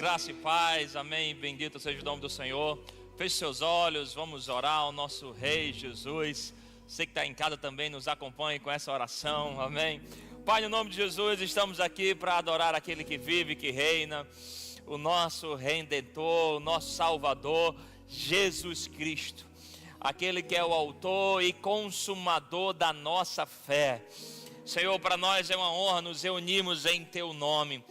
Graça e paz, amém, bendito seja o nome do Senhor. Feche seus olhos, vamos orar ao nosso Rei Jesus. Você que está em casa também nos acompanhe com essa oração, amém. Pai, no nome de Jesus, estamos aqui para adorar aquele que vive, que reina, o nosso Redentor, o nosso Salvador, Jesus Cristo. Aquele que é o autor e consumador da nossa fé. Senhor, para nós é uma honra nos reunirmos em Teu nome,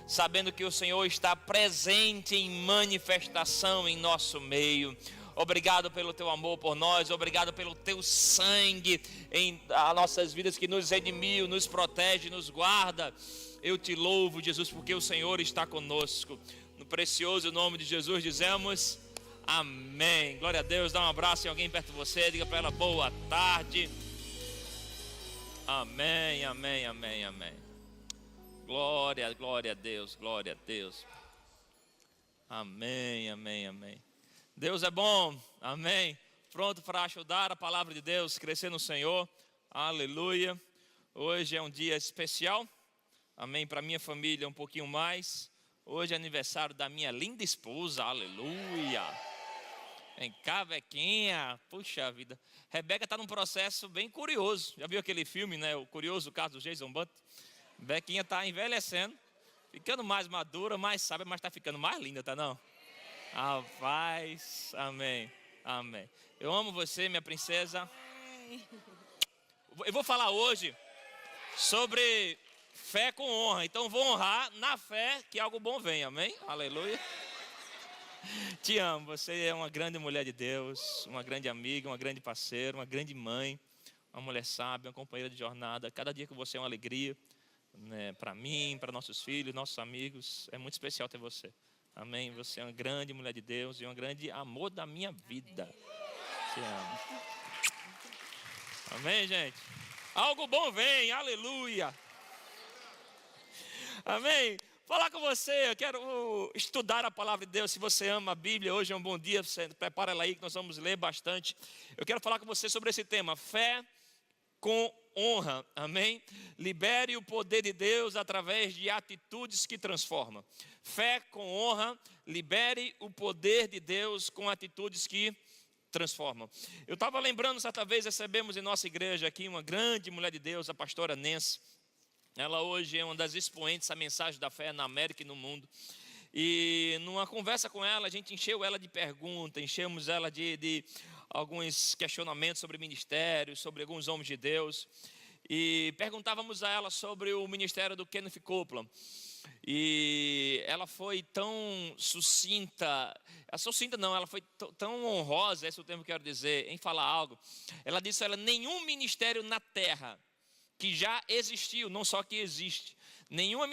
sabendo que o Senhor está presente em manifestação em nosso meio. Obrigado pelo Teu amor por nós, obrigado pelo Teu sangue em as nossas vidas que nos redimiu, nos protege, nos guarda. Eu Te louvo, Jesus, porque o Senhor está conosco. No precioso nome de Jesus dizemos amém. Glória a Deus. Dá um abraço em alguém perto de você, diga para ela boa tarde. Amém, amém, amém, amém. Glória, glória a Deus, glória a Deus. Amém, amém, amém. Deus é bom, amém. Pronto para ajudar a palavra de Deus, crescer no Senhor, aleluia. Hoje é um dia especial, amém, para minha família um pouquinho mais. Hoje é aniversário da minha linda esposa, aleluia. Vem cá, Bequinha, puxa vida. Rebeca está num processo bem curioso. Já viu aquele filme, né? O curioso caso do Jason Butler. Bequinha está envelhecendo, ficando mais madura, mais sábia, mas está ficando mais linda, tá não? Rapaz, amém, amém. Eu amo você, minha princesa. Eu vou falar hoje sobre fé com honra. Então vou honrar na fé que algo bom vem, amém? Aleluia. Te amo, você é uma grande mulher de Deus, uma grande amiga, uma grande parceira, uma grande mãe, uma mulher sábia, uma companheira de jornada. Cada dia que você é uma alegria, né, para mim, para nossos filhos, nossos amigos. É muito especial ter você, amém? Você é uma grande mulher de Deus e um grande amor da minha vida. Te amo. Amém, gente? Algo bom vem, aleluia. Amém? Falar com você, eu quero estudar a palavra de Deus. Se você ama a Bíblia, hoje é um bom dia, você prepara ela aí que nós vamos ler bastante. Eu quero falar com você sobre esse tema, fé com honra, amém? Libere o poder de Deus através de atitudes que transformam. Fé com honra, libere o poder de Deus com atitudes que transformam. Eu estava lembrando, certa vez recebemos em nossa igreja aqui uma grande mulher de Deus, a pastora Nancy. Ela hoje é uma das expoentes da mensagem da fé na América e no mundo. E numa conversa com ela, a gente encheu ela de perguntas, enchemos ela de alguns questionamentos sobre ministérios, sobre alguns homens de Deus. E perguntávamos a ela sobre o ministério do Kenneth Copeland. E ela foi tão sucinta, ela foi tão honrosa, esse é o termo que eu quero dizer, em falar algo. Ela disse, olha, nenhum ministério na terra que já existiu, não só que existe, nenhum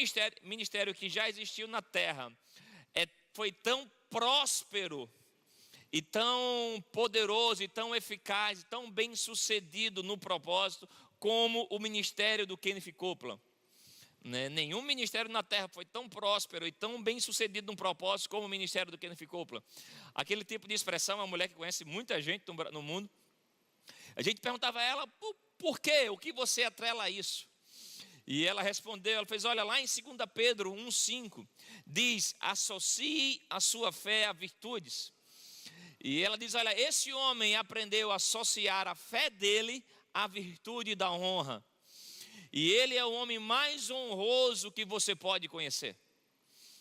ministério que já existiu na terra foi tão próspero e tão poderoso e tão eficaz e tão bem sucedido no propósito como o ministério do Kenneth Copeland. Nenhum ministério na terra foi tão próspero e tão bem sucedido no propósito como o ministério do Kenneth Copeland. Aquele tipo de expressão, uma mulher que conhece muita gente no mundo. A gente perguntava a ela, por quê? O que você atrela a isso? E ela respondeu, ela fez, olha, lá em 2 Pedro 1,5, diz, associe a sua fé a virtudes. E ela diz, olha, esse homem aprendeu a associar a fé dele à virtude da honra. E ele é o homem mais honroso que você pode conhecer.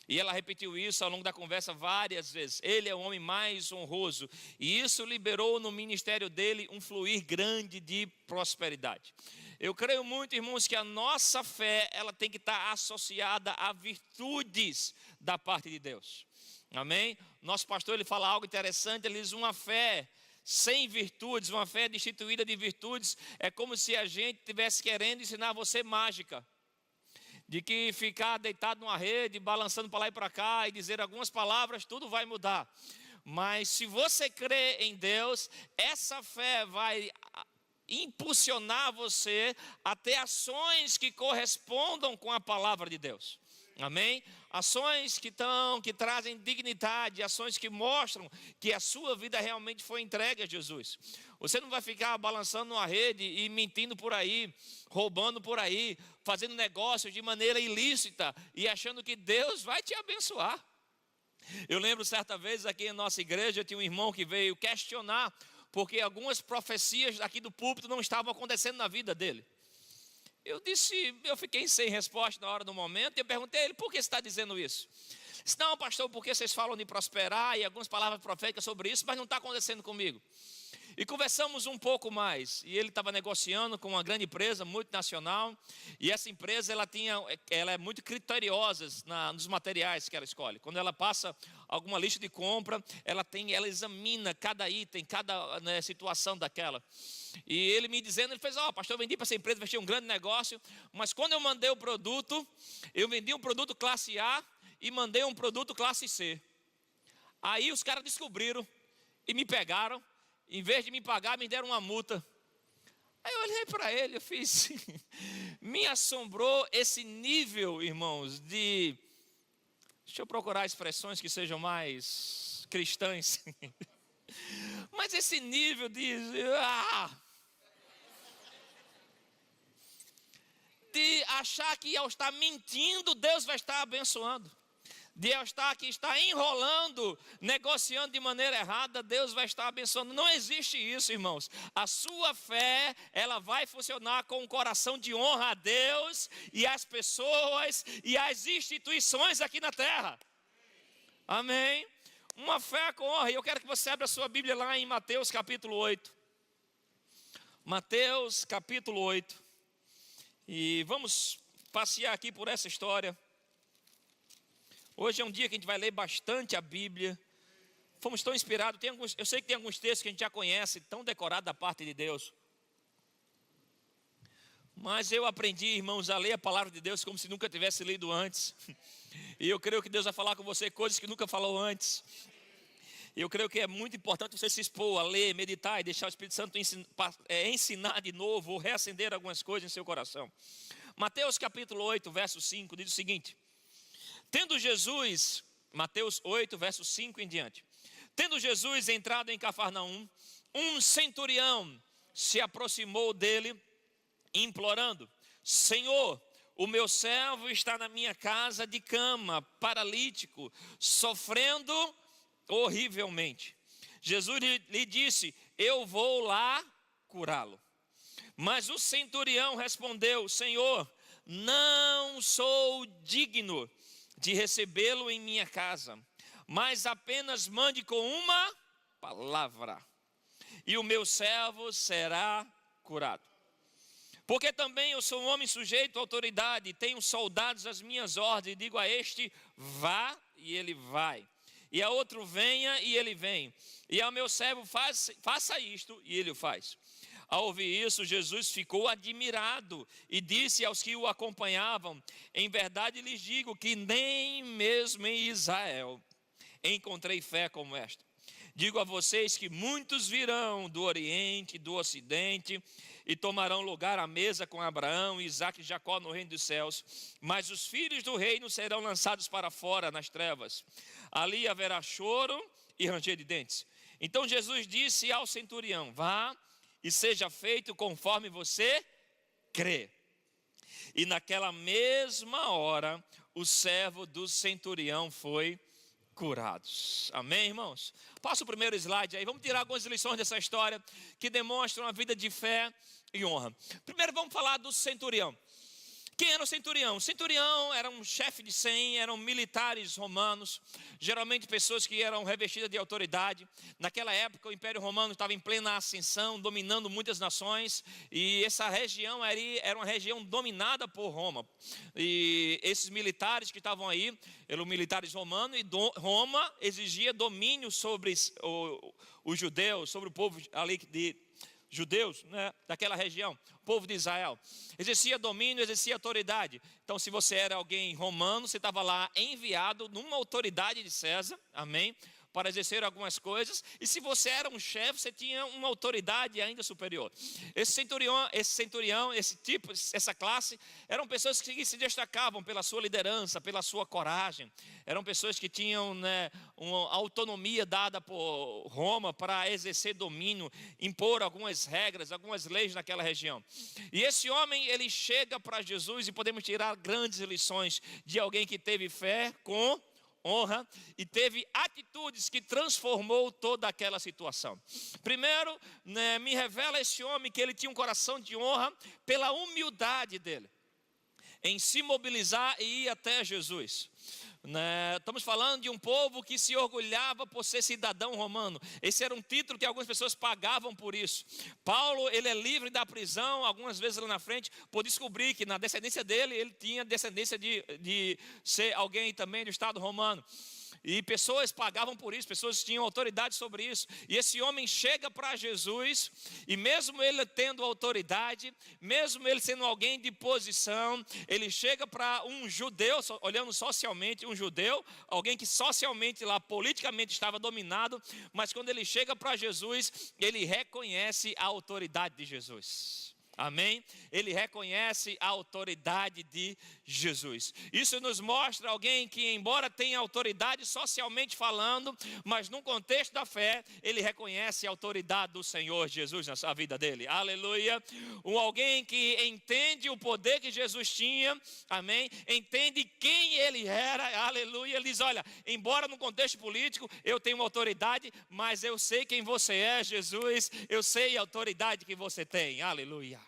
E ela repetiu isso ao longo da conversa várias vezes. Ele é o homem mais honroso. E isso liberou no ministério dele um fluir grande de prosperidade. Eu creio muito, irmãos, que a nossa fé, ela tem que estar associada a virtudes da parte de Deus. Amém? Nosso pastor, ele fala algo interessante, ele diz, uma fé sem virtudes, uma fé destituída de virtudes, é como se a gente estivesse querendo ensinar você mágica. De que ficar deitado numa rede, balançando para lá e para cá e dizer algumas palavras, tudo vai mudar. Mas se você crê em Deus, essa fé vai impulsionar você a ter ações que correspondam com a palavra de Deus. Amém? Ações que trazem dignidade, ações que mostram que a sua vida realmente foi entregue a Jesus. Você não vai ficar balançando numa rede e mentindo por aí, roubando por aí, fazendo negócios de maneira ilícita e achando que Deus vai te abençoar. Eu lembro certa vez aqui em nossa igreja, tinha um irmão que veio questionar, porque algumas profecias aqui do púlpito não estavam acontecendo na vida dele. Eu fiquei sem resposta na hora do momento, e eu perguntei a ele, por que você está dizendo isso? Ele disse, não, pastor, porque vocês falam de prosperar e algumas palavras proféticas sobre isso, mas não está acontecendo comigo. E conversamos um pouco mais, e ele estava negociando com uma grande empresa multinacional, e essa empresa ela é muito criteriosa nos materiais que ela escolhe. Quando ela passa alguma lista de compra, ela examina cada item, cada situação daquela. E ele me dizendo, ele fez, pastor, eu vendi para essa empresa, vai ter um grande negócio, mas quando eu mandei o produto, eu vendi um produto classe A e mandei um produto classe C. Aí os caras descobriram e me pegaram. Em vez de me pagar, me deram uma multa. Aí eu olhei para ele, eu fiz. Me assombrou esse nível, irmãos, de. Deixa eu procurar expressões que sejam mais cristãs. Mas esse nível de. De achar que ao estar mentindo, Deus vai estar abençoando. De eu estar aqui, está enrolando, negociando de maneira errada, Deus vai estar abençoando. Não existe isso, irmãos. A sua fé, ela vai funcionar com um coração de honra a Deus e às pessoas e às instituições aqui na terra. Amém? Uma fé com honra. E eu quero que você abra a sua Bíblia lá em Mateus capítulo 8. Mateus capítulo 8. E vamos passear aqui por essa história. Hoje é um dia que a gente vai ler bastante a Bíblia. Fomos tão inspirados. Eu sei que tem alguns textos que a gente já conhece, tão decorados da parte de Deus. Mas eu aprendi, irmãos, a ler a palavra de Deus como se nunca tivesse lido antes. E eu creio que Deus vai falar com você coisas que nunca falou antes. E eu creio que é muito importante você se expor a ler, meditar e deixar o Espírito Santo ensinar de novo ou reacender algumas coisas em seu coração. Mateus capítulo 8, verso 5, diz o seguinte. Tendo Jesus, Mateus 8, verso 5 em diante. Tendo Jesus entrado em Cafarnaum, um centurião se aproximou dele, implorando: Senhor, o meu servo está na minha casa de cama, paralítico, sofrendo horrivelmente. Jesus lhe disse: eu vou lá curá-lo. Mas o centurião respondeu: Senhor, não sou digno de recebê-lo em minha casa, mas apenas mande com uma palavra, e o meu servo será curado. Porque também eu sou um homem sujeito à autoridade, tenho soldados às minhas ordens, e digo a este, vá, e ele vai, e a outro, venha, e ele vem, e ao meu servo, faça isto, e ele o faz. Ao ouvir isso, Jesus ficou admirado e disse aos que o acompanhavam: em verdade lhes digo que nem mesmo em Israel encontrei fé como esta. Digo a vocês que muitos virão do Oriente e do Ocidente e tomarão lugar à mesa com Abraão, Isaque e Jacó no reino dos céus, mas os filhos do reino serão lançados para fora nas trevas. Ali haverá choro e ranger de dentes. Então Jesus disse ao centurião: vá e seja feito conforme você crê. E naquela mesma hora, o servo do centurião foi curado. Amém, irmãos? Passa o primeiro slide aí. Vamos tirar algumas lições dessa história que demonstram a vida de fé e honra. Primeiro vamos falar do centurião. Quem era o centurião? O centurião era um chefe de 100, eram militares romanos, geralmente pessoas que eram revestidas de autoridade. Naquela época o Império Romano estava em plena ascensão, dominando muitas nações, e essa região era uma região dominada por Roma. E esses militares que estavam aí, eram militares romanos, e Roma exigia domínio sobre os judeus, sobre o povo ali de judeus, né, daquela região, povo de Israel. Exercia domínio, exercia autoridade. Então, se você era alguém romano, você estava lá enviado numa autoridade de César, amém, para exercer algumas coisas. E se você era um chefe, você tinha uma autoridade ainda superior. Esse centurião, essa classe, eram pessoas que se destacavam pela sua liderança, pela sua coragem. Eram pessoas que tinham, né, uma autonomia dada por Roma para exercer domínio, impor algumas regras, algumas leis naquela região. E esse homem, ele chega para Jesus, e podemos tirar grandes lições de alguém que teve fé com honra e teve atitudes que transformou toda aquela situação. Primeiro, né, me revela esse homem que ele tinha um coração de honra pela humildade dele, em se mobilizar e ir até Jesus. Estamos falando de um povo que se orgulhava por ser cidadão romano. Esse era um título que algumas pessoas pagavam por isso. Paulo, ele é livre da prisão, algumas vezes lá na frente, por descobrir que na descendência dele, ele tinha descendência de ser alguém também do Estado romano. E pessoas pagavam por isso, pessoas tinham autoridade sobre isso. E esse homem chega para Jesus, e mesmo ele tendo autoridade, mesmo ele sendo alguém de posição, ele chega para um judeu, olhando socialmente, um judeu, alguém que socialmente lá, politicamente estava dominado, mas quando ele chega para Jesus, ele reconhece a autoridade de Jesus. Amém? Ele reconhece a autoridade de Jesus. Isso nos mostra alguém que, embora tenha autoridade socialmente falando, mas no contexto da fé, ele reconhece a autoridade do Senhor Jesus na sua vida dele. Aleluia. Alguém que entende o poder que Jesus tinha, amém? Entende quem ele era, aleluia. Ele diz, olha, embora no contexto político eu tenho uma autoridade, mas eu sei quem você é, Jesus. Eu sei a autoridade que você tem, aleluia.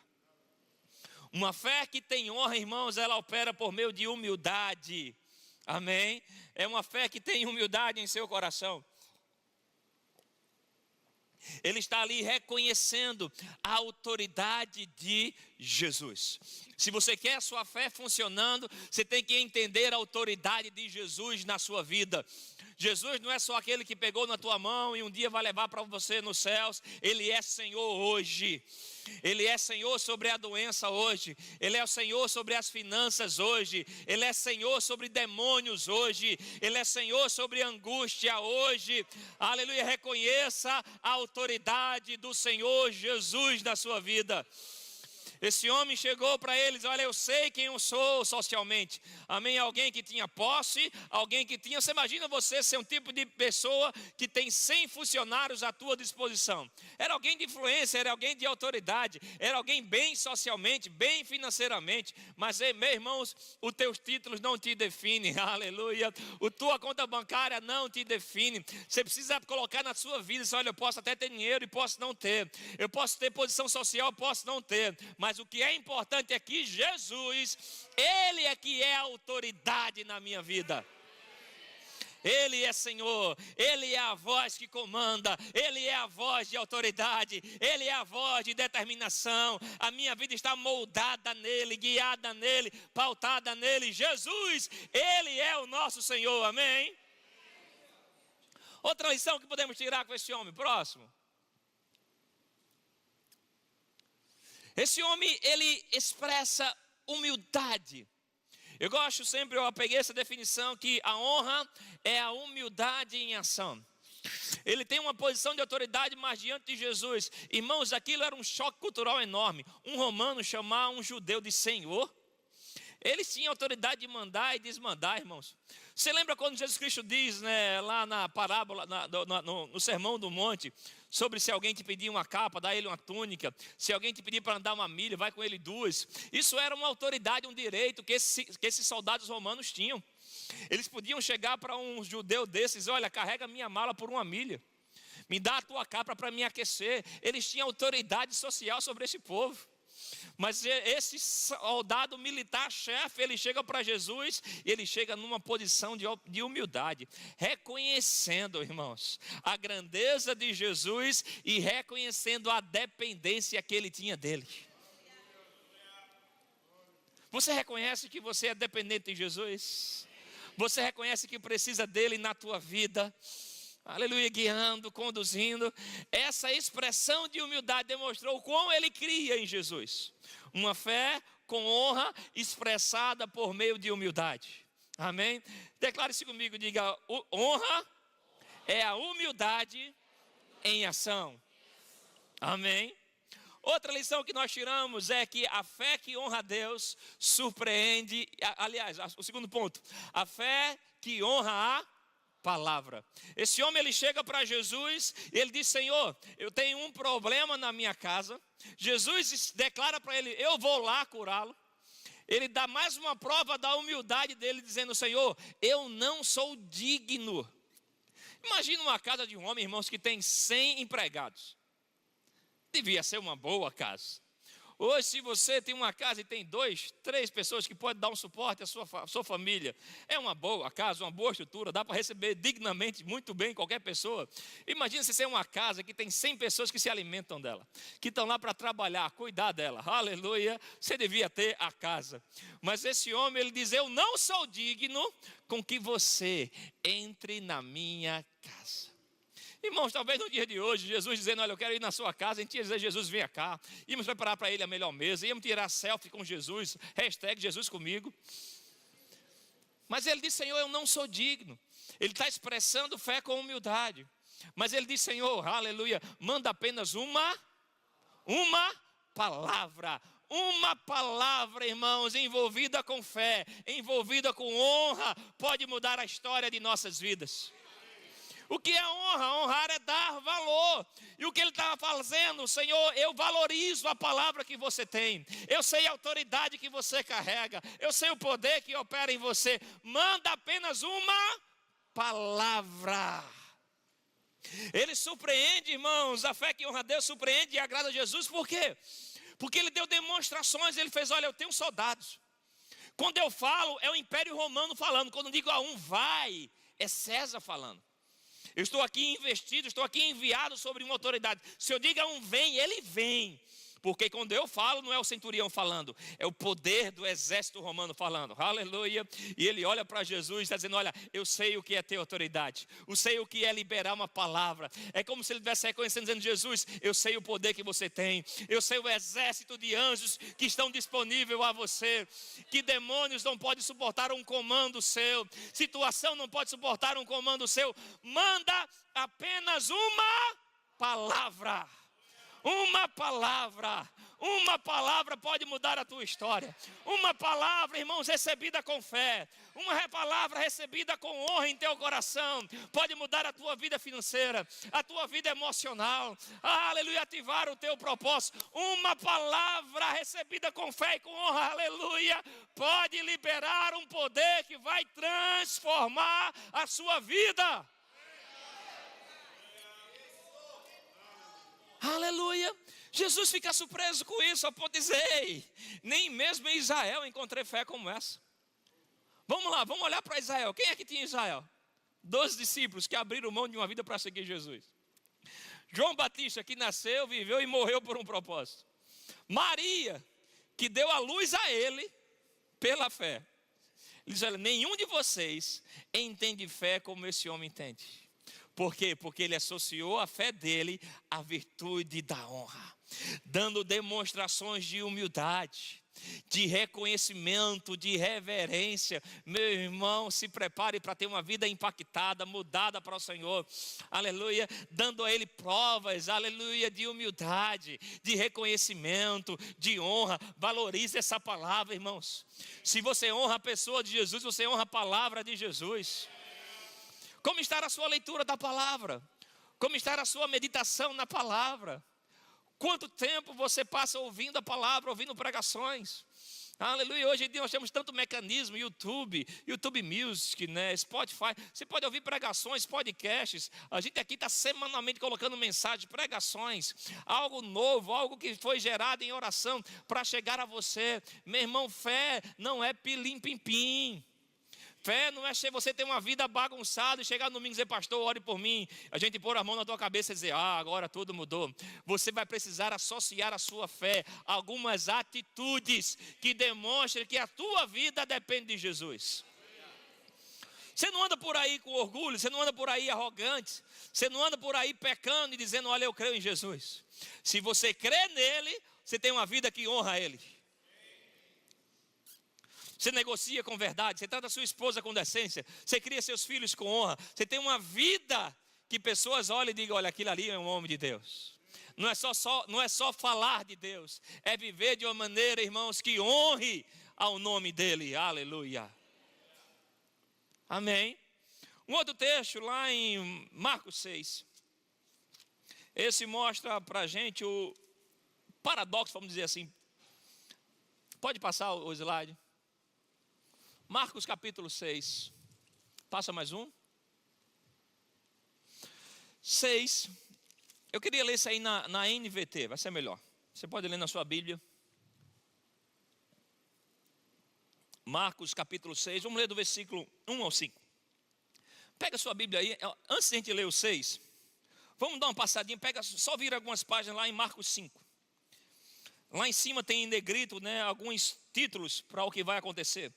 Uma fé que tem honra, irmãos, ela opera por meio de humildade. Amém? É uma fé que tem humildade em seu coração. Ele está ali reconhecendo a autoridade de Jesus. Se você quer a sua fé funcionando, você tem que entender a autoridade de Jesus na sua vida. Jesus não é só aquele que pegou na tua mão e um dia vai levar para você nos céus. Ele é Senhor hoje. Ele é Senhor sobre a doença hoje. Ele é o Senhor sobre as finanças hoje. Ele é Senhor sobre demônios hoje. Ele é Senhor sobre angústia hoje. Aleluia, reconheça a autoridade do Senhor Jesus na sua vida. Esse homem chegou para eles, olha, eu sei quem eu sou socialmente. Amém? Alguém que tinha posse, alguém que tinha... Você imagina você ser um tipo de pessoa que tem 100 funcionários à tua disposição. Era alguém de influência, era alguém de autoridade, era alguém bem socialmente, bem financeiramente. Mas, meus irmãos, os teus títulos não te definem, aleluia. A tua conta bancária não te define. Você precisa colocar na sua vida, olha, eu posso até ter dinheiro e posso não ter. Eu posso ter posição social, posso não ter. Mas o que é importante é que Jesus, Ele é que é a autoridade na minha vida. Ele é Senhor, Ele é a voz que comanda, Ele é a voz de autoridade, Ele é a voz de determinação. A minha vida está moldada nele, guiada nele, pautada nele. Jesus, Ele é o nosso Senhor, amém? Outra lição que podemos tirar com esse homem, próximo. Esse homem, ele expressa humildade. Eu gosto sempre, eu peguei essa definição que a honra é a humildade em ação. Ele tem uma posição de autoridade, mas diante de Jesus. Irmãos, aquilo era um choque cultural enorme. Um romano chamar um judeu de Senhor. Eles tinham autoridade de mandar e desmandar, irmãos. Você lembra quando Jesus Cristo diz, né, lá na parábola, no Sermão do Monte, sobre se alguém te pedir uma capa, dá ele uma túnica. Se alguém te pedir para andar uma milha, vai com ele 2. Isso era uma autoridade, um direito que esses soldados romanos tinham. Eles podiam chegar para um judeu desses, olha, carrega minha mala por 1 milha. Me dá a tua capa para me aquecer. Eles tinham autoridade social sobre esse povo. Mas esse soldado militar chefe, ele chega para Jesus e ele chega numa posição de humildade, reconhecendo, irmãos, a grandeza de Jesus e reconhecendo a dependência que ele tinha dele. Você reconhece que você é dependente de Jesus? Você reconhece que precisa dele na tua vida? Aleluia, guiando, conduzindo. Essa expressão de humildade demonstrou quão ele cria em Jesus. Uma fé com honra expressada por meio de humildade. Amém? Declare-se comigo, diga, honra é a humildade em ação. Amém? Outra lição que nós tiramos é que a fé que honra a Deus surpreende. Aliás, o segundo ponto, a fé que honra a palavra. Esse homem, ele chega para Jesus e ele diz, Senhor, eu tenho um problema na minha casa. Jesus declara para ele, eu vou lá curá-lo. Ele dá mais uma prova da humildade dele, dizendo: Senhor, eu não sou digno. Imagina uma casa de um homem, irmãos, que tem 100 empregados. Devia ser uma boa casa. Hoje, se você tem uma casa e tem 2, 3 pessoas que podem dar um suporte à sua família, é uma boa casa, uma boa estrutura, dá para receber dignamente, muito bem, qualquer pessoa. Imagina se é uma casa que tem 100 pessoas que se alimentam dela, que estão lá para trabalhar, cuidar dela, aleluia, você devia ter a casa. Mas esse homem, ele diz: eu não sou digno com que você entre na minha casa. Irmãos, talvez no dia de hoje, Jesus dizendo: olha, eu quero ir na sua casa, a gente ia dizer: Jesus, venha cá. Íamos preparar para ele a melhor mesa, íamos tirar selfie com Jesus, hashtag Jesus comigo. Mas ele diz: Senhor, eu não sou digno. Ele está expressando fé com humildade. Mas ele diz: Senhor, aleluia, manda apenas uma palavra. Uma palavra, irmãos, envolvida com fé, envolvida com honra, pode mudar a história de nossas vidas. O que é honra? Honrar é dar valor. E o que ele estava fazendo: Senhor, eu valorizo a palavra que você tem. Eu sei a autoridade que você carrega. Eu sei o poder que opera em você. Manda apenas uma palavra. Ele surpreende, irmãos. A fé que honra a Deus surpreende e agrada a Jesus. Por quê? Porque ele deu demonstrações. Ele fez: olha, eu tenho soldados. Quando eu falo, é o Império Romano falando. Quando eu digo a um vai, é César falando. Eu estou aqui investido, estou aqui enviado sobre uma autoridade. Se eu digo a um vem, ele vem. Porque quando eu falo, não é o centurião falando, é o poder do exército romano falando. Aleluia. E ele olha para Jesus e está dizendo: olha, eu sei o que é ter autoridade. Eu sei o que é liberar uma palavra. É como se ele estivesse reconhecendo, dizendo: Jesus, eu sei o poder que você tem. Eu sei o exército de anjos que estão disponíveis a você. Que demônios não podem suportar um comando seu. Situação não pode suportar um comando seu. Manda apenas uma palavra. Uma palavra pode mudar a tua história. Uma palavra, irmãos, recebida com fé. Uma palavra recebida com honra em teu coração pode mudar a tua vida financeira, a tua vida emocional. Aleluia, ativar o teu propósito. Uma palavra recebida com fé e com honra, aleluia, pode liberar um poder que vai transformar a sua vida. Aleluia. Jesus fica surpreso com isso, a ponto de dizer: ei, nem mesmo em Israel encontrei fé como essa. Vamos lá, vamos olhar para Israel. Quem é que tinha em Israel? 12 discípulos que abriram mão de uma vida para seguir Jesus. João Batista, que nasceu, viveu e morreu por um propósito. Maria, que deu a luz a ele pela fé. Ele diz: olha, nenhum de vocês entende fé como esse homem entende. Por quê? Porque ele associou a fé dele à virtude da honra, dando demonstrações de humildade, de reconhecimento, de reverência. Meu irmão, se prepare para ter uma vida impactada, mudada para o Senhor, aleluia, dando a ele provas, aleluia, de humildade, de reconhecimento, de honra. Valorize essa palavra, irmãos. Se você honra a pessoa de Jesus, você honra a palavra de Jesus. Como está a sua leitura da palavra? Como está a sua meditação na palavra? Quanto tempo você passa ouvindo a palavra, ouvindo pregações? Aleluia. Hoje em dia nós temos tanto mecanismo: YouTube Music, né? Spotify. Você pode ouvir pregações, podcasts. A gente aqui está semanalmente colocando mensagens, pregações, algo novo, algo que foi gerado em oração para chegar a você. Meu irmão, fé não é pilim-pim-pim. Fé não é você ter uma vida bagunçada e chegar no domingo e dizer: pastor, ore por mim. A gente pôr a mão na tua cabeça e dizer: agora tudo mudou. Você vai precisar associar a sua fé a algumas atitudes que demonstrem que a tua vida depende de Jesus. Você não anda por aí com orgulho, você não anda por aí arrogante, você não anda por aí pecando e dizendo: olha, eu creio em Jesus. Se você crê nele, você tem uma vida que honra ele. Você negocia com verdade, você trata a sua esposa com decência, você cria seus filhos com honra, você tem uma vida que pessoas olham e digam: olha, aquilo ali é um homem de Deus. Não é só falar de Deus, é viver de uma maneira, irmãos, que honre ao nome dele. Aleluia. Amém. Um outro texto lá em Marcos 6. Esse mostra para a gente o paradoxo, vamos dizer assim. Pode passar o slide. Marcos capítulo 6. Passa mais um. 6. Eu queria ler isso aí na NVT, vai ser melhor. Você pode ler na sua Bíblia. Marcos capítulo 6, vamos ler do versículo 1 ao 5. Pega a sua Bíblia aí, antes de a gente ler o 6, vamos dar uma passadinha, só vira algumas páginas lá em Marcos 5. Lá em cima tem em negrito, né, alguns títulos para o que vai acontecer.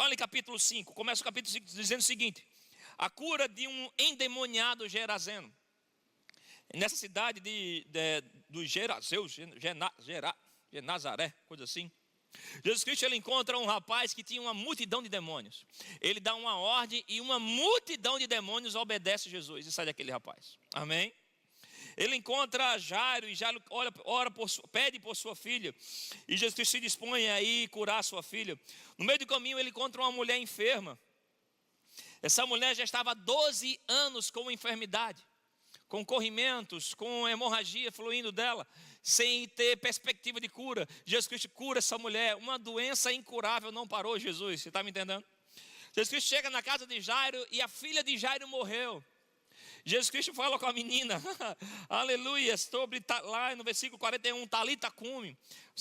Olha em capítulo 5, começa o capítulo 5 dizendo o seguinte: a cura de um endemoniado gerazeno. Nessa cidade dos Gerazeus, de Nazaré, coisa assim. Jesus Cristo, ele encontra um rapaz que tinha uma multidão de demônios. Ele dá uma ordem e uma multidão de demônios obedece a Jesus e sai daquele rapaz. Amém? Ele encontra Jairo e Jairo pede por sua filha. E Jesus Cristo se dispõe a ir curar sua filha. No meio do caminho ele encontra uma mulher enferma. Essa mulher já estava há 12 anos com enfermidade, com corrimentos, com hemorragia fluindo dela, sem ter perspectiva de cura. Jesus Cristo cura essa mulher. Uma doença incurável não parou Jesus, você está me entendendo? Jesus Cristo chega na casa de Jairo e a filha de Jairo morreu. Jesus Cristo fala com a menina, aleluia, lá no versículo 41, Talita cumi,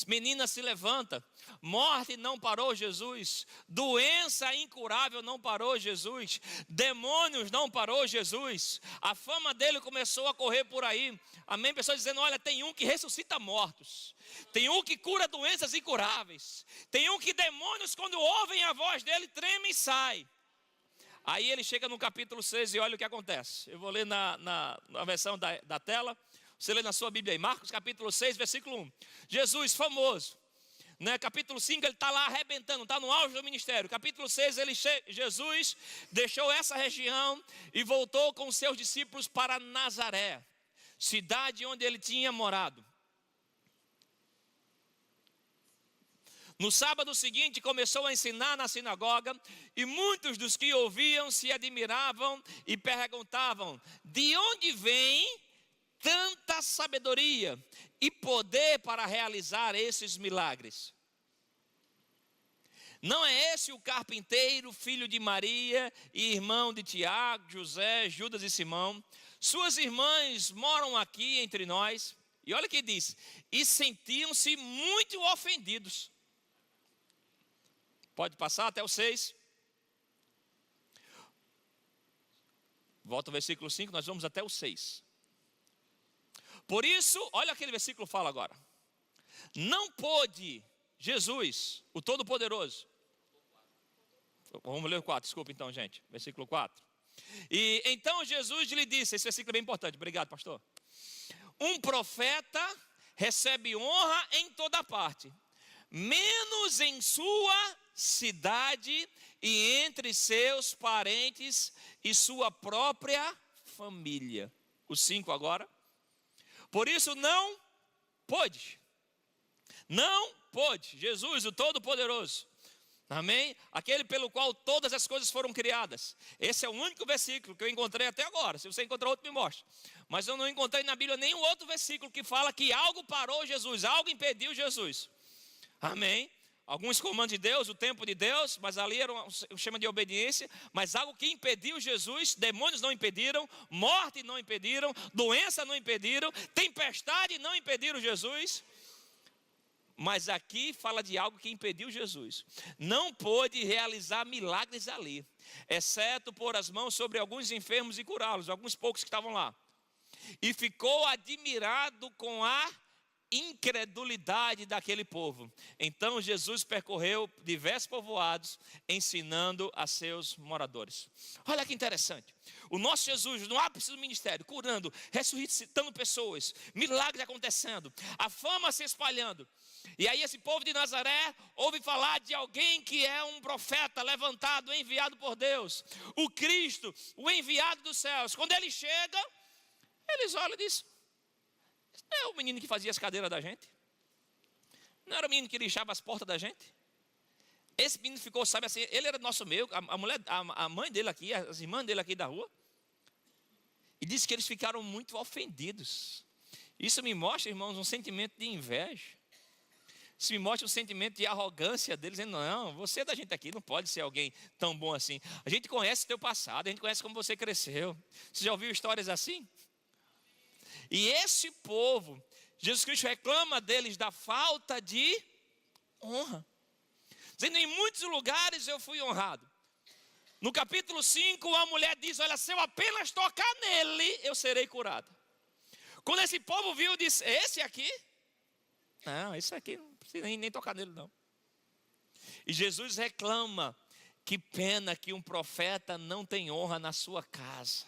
menina se levanta. Morte não parou Jesus, doença incurável não parou Jesus, demônios não parou Jesus. A fama dele começou a correr por aí, amém? Pessoas dizendo, olha, tem um que ressuscita mortos, tem um que cura doenças incuráveis, tem um que demônios quando ouvem a voz dele tremem e saem. Aí ele chega no capítulo 6 e olha o que acontece. Eu vou ler na versão da tela. Você lê na sua Bíblia aí. Marcos capítulo 6, versículo 1. Jesus, famoso. Né? Capítulo 5, ele está lá arrebentando, está no auge do ministério. Capítulo 6, Jesus deixou essa região e voltou com os seus discípulos para Nazaré, cidade onde ele tinha morado. No sábado seguinte começou a ensinar na sinagoga e muitos dos que ouviam se admiravam e perguntavam: de onde vem tanta sabedoria e poder para realizar esses milagres? Não é esse o carpinteiro, filho de Maria e irmão de Tiago, José, Judas e Simão? Suas irmãs moram aqui entre nós. E olha o que diz: e sentiam-se muito ofendidos. Pode passar até o 6. Volta ao versículo 5, nós vamos até o 6. Por isso, olha aquele versículo fala agora. Não pôde Jesus, o Todo-Poderoso. Vamos ler o 4, desculpa então, gente. Versículo 4. E então Jesus lhe disse, esse versículo é bem importante, obrigado pastor. Um profeta recebe honra em toda parte, menos em sua cidade e entre seus parentes e sua própria família. O 5 agora. Por isso não pôde. Não pôde. Jesus, o Todo-Poderoso. Amém? Aquele pelo qual todas as coisas foram criadas. Esse é o único versículo que eu encontrei até agora. Se você encontrar outro, me mostre. Mas eu não encontrei na Bíblia nenhum outro versículo que fala que algo parou Jesus, algo impediu Jesus. Amém? Alguns comandos de Deus, o tempo de Deus, mas ali era um chama de obediência, mas algo que impediu Jesus, demônios não impediram, morte não impediram, doença não impediram, tempestade não impediram Jesus. Mas aqui fala de algo que impediu Jesus. Não pôde realizar milagres ali, exceto pôr as mãos sobre alguns enfermos e curá-los, alguns poucos que estavam lá. E ficou admirado com a incredulidade daquele povo. Então Jesus percorreu diversos povoados, ensinando a seus moradores. Olha que interessante. O nosso Jesus, no ápice do ministério, curando, ressuscitando pessoas, milagres acontecendo, a fama se espalhando. E aí esse povo de Nazaré ouve falar de alguém que é um profeta levantado, enviado por Deus, o Cristo, o enviado dos céus. Quando ele chega, eles olham e dizem: não é o menino que fazia as cadeiras da gente? Não era o menino que lixava as portas da gente? Esse menino ficou, sabe assim, ele era nosso meio, a mãe dele aqui, as irmãs dele aqui da rua. E disse que eles ficaram muito ofendidos. Isso me mostra, irmãos, um sentimento de inveja. Isso me mostra um sentimento de arrogância deles, dizendo, não, você é da gente aqui, não pode ser alguém tão bom assim. A gente conhece o teu passado, a gente conhece como você cresceu. Você já ouviu histórias assim? E esse povo, Jesus Cristo reclama deles da falta de honra. Dizendo, em muitos lugares eu fui honrado. No capítulo 5, a mulher diz, olha, se eu apenas tocar nele, eu serei curada. Quando esse povo viu, disse, esse aqui? Não, esse aqui não precisa nem tocar nele não. E Jesus reclama, que pena que um profeta não tem honra na sua casa,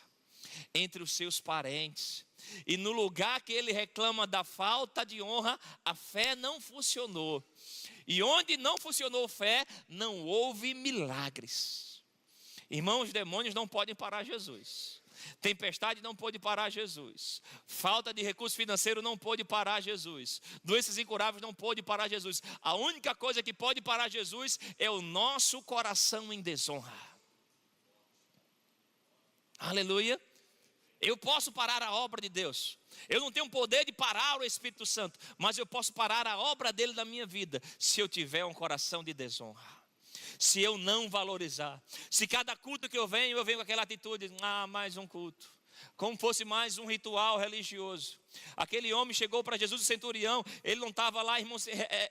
entre os seus parentes. E no lugar que ele reclama da falta de honra, a fé não funcionou. E onde não funcionou fé, não houve milagres. Irmãos, demônios não podem parar Jesus. Tempestade não pôde parar Jesus. Falta de recurso financeiro não pôde parar Jesus. Doenças incuráveis não pôde parar Jesus. A única coisa que pode parar Jesus é o nosso coração em desonra. Aleluia. Eu posso parar a obra de Deus. Eu não tenho poder de parar o Espírito Santo, mas eu posso parar a obra dele na minha vida, se eu tiver um coração de desonra. Se eu não valorizar. Se cada culto que eu venho com aquela atitude, mais um culto. Como fosse mais um ritual religioso. Aquele homem chegou para Jesus, o centurião. Ele não estava lá, irmão,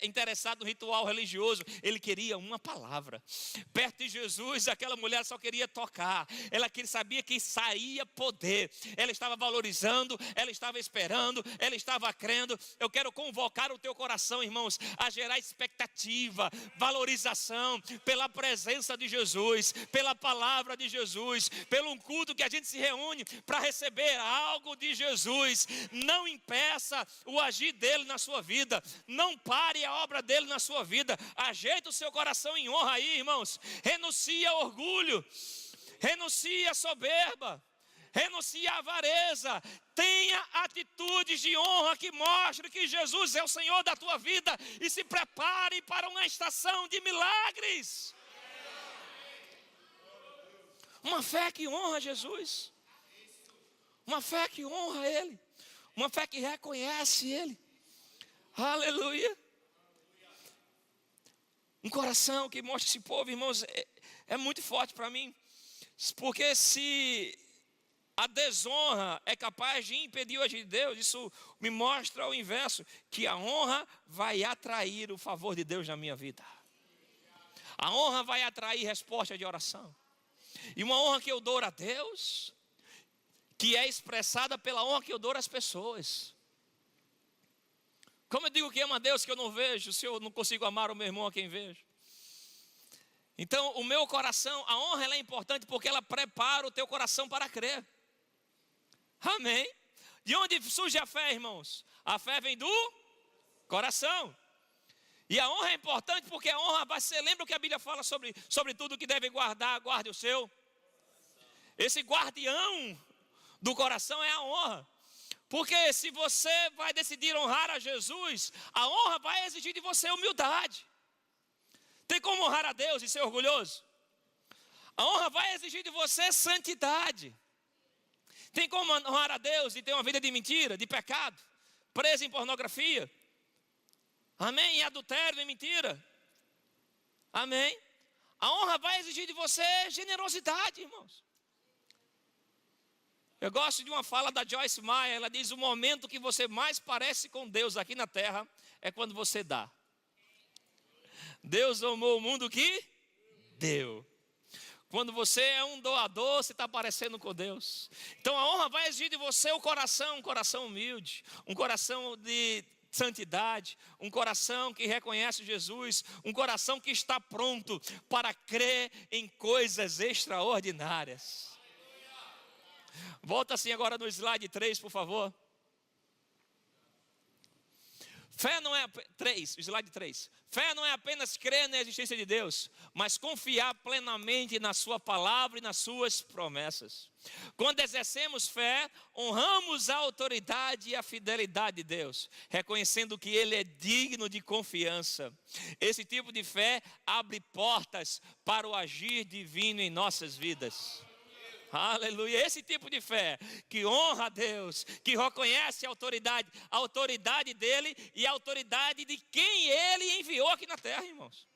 interessado no ritual religioso. Ele queria uma palavra. Perto de Jesus, aquela mulher só queria tocar. Ela sabia que saía poder. Ela estava valorizando, ela estava esperando, ela estava crendo. Eu quero convocar o teu coração, irmãos, a gerar expectativa, valorização pela presença de Jesus, pela palavra de Jesus, pelo um culto que a gente se reúne para receber algo de Jesus. Não impeça o agir dele na sua vida. Não pare a obra dele na sua vida. Ajeita o seu coração em honra aí, irmãos. Renuncia ao orgulho. Renuncia à soberba. Renuncia à avareza. Tenha atitudes de honra que mostrem que Jesus é o Senhor da tua vida. E se prepare para uma estação de milagres. Uma fé que honra Jesus. Uma fé que honra Ele. Uma fé que reconhece Ele. Aleluia. Um coração que mostra esse povo, irmãos, é muito forte para mim. Porque se a desonra é capaz de impedir o agir de Deus, isso me mostra o inverso, que a honra vai atrair o favor de Deus na minha vida. A honra vai atrair resposta de oração. E uma honra que eu dou a Deus, que é expressada pela honra que eu dou às pessoas. Como eu digo que amo a Deus que eu não vejo, se eu não consigo amar o meu irmão a quem vejo? Então, o meu coração, a honra ela é importante porque ela prepara o teu coração para crer. Amém? De onde surge a fé, irmãos? A fé vem do coração. E a honra é importante porque a honra, você lembra o que a Bíblia fala sobre tudo que deve guardar, guarde o seu? Esse guardião do coração é a honra. Porque se você vai decidir honrar a Jesus, a honra vai exigir de você humildade. Tem como honrar a Deus e ser orgulhoso? A honra vai exigir de você santidade. Tem como honrar a Deus e ter uma vida de mentira, de pecado, preso em pornografia? Amém? Em adultério, em mentira? Amém? A honra vai exigir de você generosidade, irmãos. Eu gosto de uma fala da Joyce Meyer. Ela diz: o momento que você mais parece com Deus aqui na terra é quando você dá. Deus amou o mundo que deu. Quando você é um doador, você está parecendo com Deus. Então a honra vai exigir de você um coração humilde, um coração de santidade, um coração que reconhece Jesus, um coração que está pronto para crer em coisas extraordinárias. Volta assim agora no slide 3, por favor. Fé não é, slide 3. Fé não é apenas crer na existência de Deus, mas confiar plenamente na sua palavra e nas suas promessas. Quando exercemos fé, honramos a autoridade e a fidelidade de Deus, reconhecendo que Ele é digno de confiança. Esse tipo de fé abre portas para o agir divino em nossas vidas. Aleluia, esse tipo de fé que honra a Deus, que reconhece a autoridade dele e a autoridade de quem ele enviou aqui na terra, irmãos.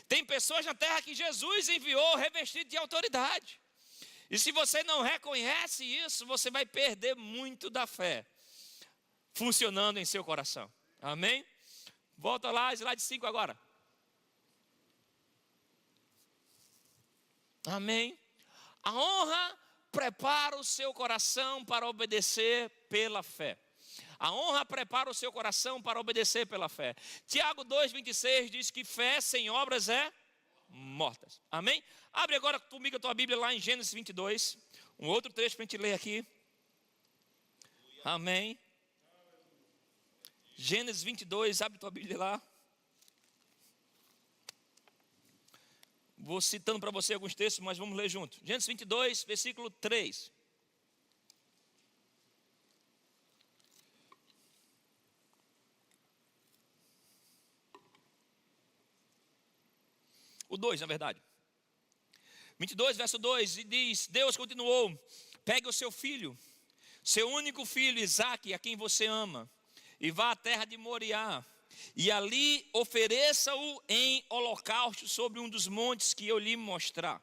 Tem pessoas na terra que Jesus enviou revestido de autoridade. E se você não reconhece isso, você vai perder muito da fé funcionando em seu coração. Amém? Volta lá, slide 5 agora. Amém? A honra prepara o seu coração para obedecer pela fé. A honra prepara o seu coração para obedecer pela fé. Tiago 2,26 diz que fé sem obras é mortas. Amém? Abre agora comigo a tua Bíblia lá em Gênesis 22. Um outro trecho para a gente ler aqui. Amém? Gênesis 22, abre tua Bíblia lá. Vou citando para você alguns textos, mas vamos ler junto. Gênesis 22, versículo 3. O 2, na verdade. 22, verso 2, e diz: Deus continuou: pegue o seu filho, seu único filho, Isaque, a quem você ama, e vá à terra de Moriá, e ali ofereça-o em holocausto sobre um dos montes que eu lhe mostrar.